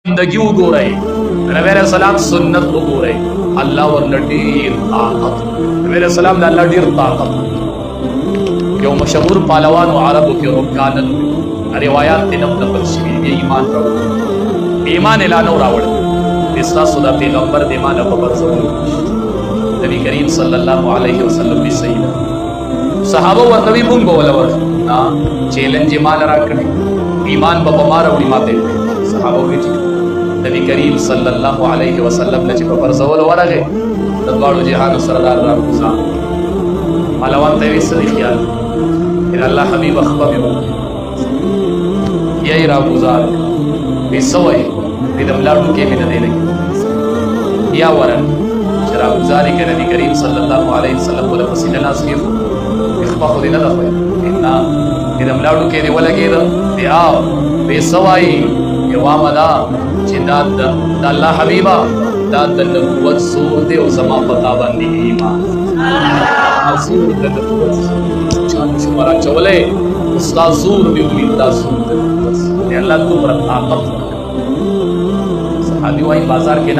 زندگی وګورئ، نبی علیہ السلام سنت وګورئ، الله ورله ډیر طاقت، نبی علیہ السلام د الله ډیر طاقت. یو مشهور پهلوان او عربو کې رکانن روایت دې نو نقل شوي دي، ایمان راوړ، ایمان اعلان راوړ، استاسو د پیغمبر د ایمان په برسول نبی کریم صلی الله علیه وسلم به صحیح صحابه ورته مونږ ولور نا چیلنج مال راکړي، ایمان په مار او ماته صحابه وی نبی کریم صلی الله علیه وسلم چې په برسول ورغه د دوړو جهان سردار راوځه مالوان ته وسلی خیال ان الله حبیب خبر یې راوځه به سوې په دملاړو کې مې نه دی لګي یا ورن چې راوځه کې نبی کریم صلی الله علیه وسلم له پسینه ناس کې اخبار دې نه ده ان په دملاړو کې دی ولګي دا به سوې یوام دا چې دا د الله حبیبا دا د نبوت سور دی او زما پتا باندې ایمان سور د نبوت چان شمارا چولې استاد سور دی امید دا سور دی الله تو پر طاقت صحابي وای بازار کې